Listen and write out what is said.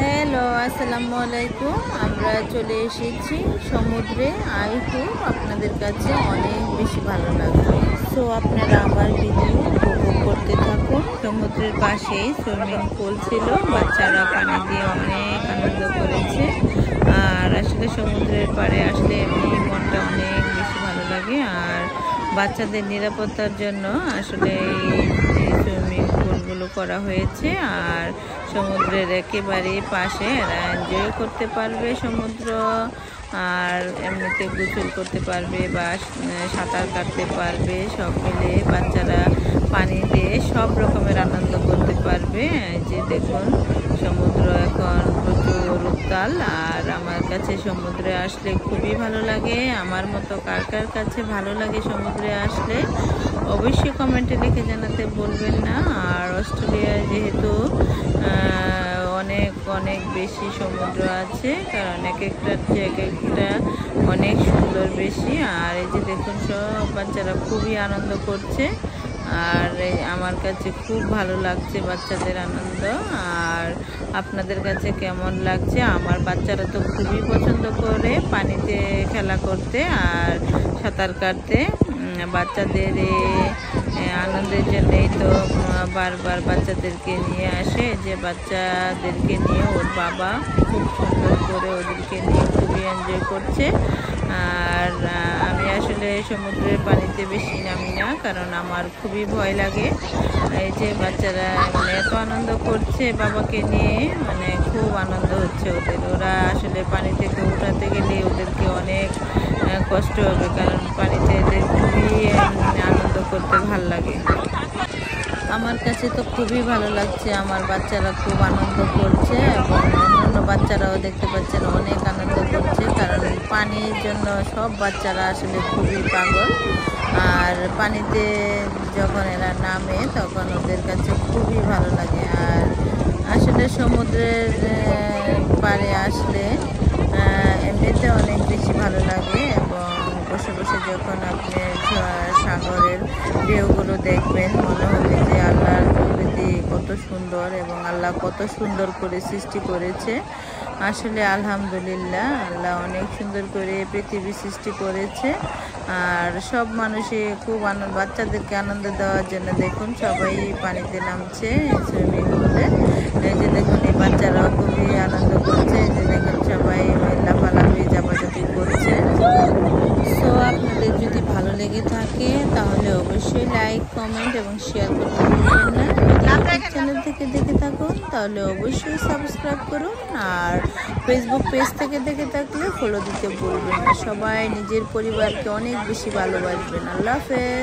Hello, আসসালামু আলাইকুম। আমরা চলে এসেছি সমুদ্রে। আই হোপ আপনাদের কাছে অনেক বেশি ভালো লাগবে। সো আপনারা আমার ভিডিও উপভোগ করতে থাকুন। সমুদ্রের পাশেই সুইমিং পুল ছিল, বাচ্চারা পানি দিয়ে অনেক আনন্দ করেছে। আর আসলে সমুদ্রের পাড়ে আসলে এমনি মনটা অনেক বেশি ভালো লাগে। আর বাচ্চাদের নিরাপত্তার জন্য আসলে এই সুইমিং পুলগুলো করা হয়েছে। আর সমুদ্রের একেবারে পাশে এরা এনজয় করতে পারবে সমুদ্র, আর এমনিতে গোসল করতে পারবে বা সাঁতার কাটতে পারবে। সব মিলে বাচ্চারা পানিতে সব রকমের আনন্দ করতে পারবে। যে দেখুন, সমুদ্র এখন প্রচুর উত্তাল। আর আমার কাছে সমুদ্রে আসলে খুবই ভালো লাগে। আমার মতো কার কার কাছে ভালো লাগে সমুদ্রে আসলে অবশ্যই কমেন্টে লিখে জানাতে বলবেন না। আর অস্ট্রেলিয়ায় যেহেতু অনেক বেশি সমুদ্র আছে, কারণ এক একটা অনেক সুন্দর বেশি। আর এই যে দেখুন, সব বাচ্চারা খুবই আনন্দ করছে। আর আমার কাছে খুব ভালো লাগছে বাচ্চাদের আনন্দ। আর আপনাদের কাছে কেমন লাগছে? আমার বাচ্চারা তো খুবই পছন্দ করে পানিতে খেলা করতে আর সাঁতার কাটতে। বাচ্চাদের আনন্দের জন্যই তো বারবার বাচ্চাদেরকে নিয়ে আসে। যে বাচ্চাদেরকে নিয়ে ওর বাবা খুব সুন্দর করে ওদেরকে নিয়ে খুবই এনজয় করছে। আর আমি আসলে সমুদ্রের পানিতে বেশি নামি না, কারণ আমার খুবই ভয় লাগে। এই যে বাচ্চারা এত আনন্দ করছে বাবাকে নিয়ে, খুব আনন্দ হচ্ছে ওদের। ওরা আসলে পানি থেকে উঠাতে গেলে ওদেরকে অনেক কষ্ট হবে, কারণ পানিতে এদের খুবই আনন্দ করতে ভালো লাগে। আমার কাছে তো খুবই ভালো লাগছে। আমার বাচ্চারা খুব আনন্দ করছে এবং অন্য বাচ্চারাও দেখতে পাচ্ছেন অনেক আনন্দ করছে, কারণ পানির জন্য সব বাচ্চারা আসলে খুবই পাগল। আর পানিতে যখন এরা নামে তখন ওদের কাছে খুবই ভালো লাগে। আর আসলে সমুদ্রের পাড়ে আসলে এমনিতে অনেক বেশি ভালো লাগে। এবং বসে বসে যখন আপনি সাগরের ঢেউগুলো দেখবেন, মনে হবে যে আল্লাহর প্রকৃতি কত সুন্দর এবং আল্লাহ কত সুন্দর করে সৃষ্টি করেছে। আসলে আলহামদুলিল্লাহ, আল্লাহ অনেক সুন্দর করে পৃথিবী সৃষ্টি করেছে। আর সব মানুষই খুব বাচ্চাদেরকে আনন্দ দেওয়ার জন্য দেখুন সবাই পানিতে নামছে সুইমিং পুলে। এই যে দেখুন, এই বাচ্চারাও খুবই আনন্দ করছে। এই যে দেখুন, সবাই লাফালাফি ঝাপাঝাপি করছে। সো আপনাদের যদি ভালো লেগে থাকে তাহলে অবশ্যই লাইক, কমেন্ট এবং শেয়ার করতে ভুলবেন না। ইউটিউব চ্যানেল থেকে দেখে থাকুন তাহলে অবশ্যই সাবস্ক্রাইব করুন। আর ফেসবুক পেজ থেকে দেখে থাকলে ফলো দিতে ভুলবেন না। সবাই নিজের পরিবারকে অনেক বেশি ভালোবাসবেন। আল্লাহ হাফেজ।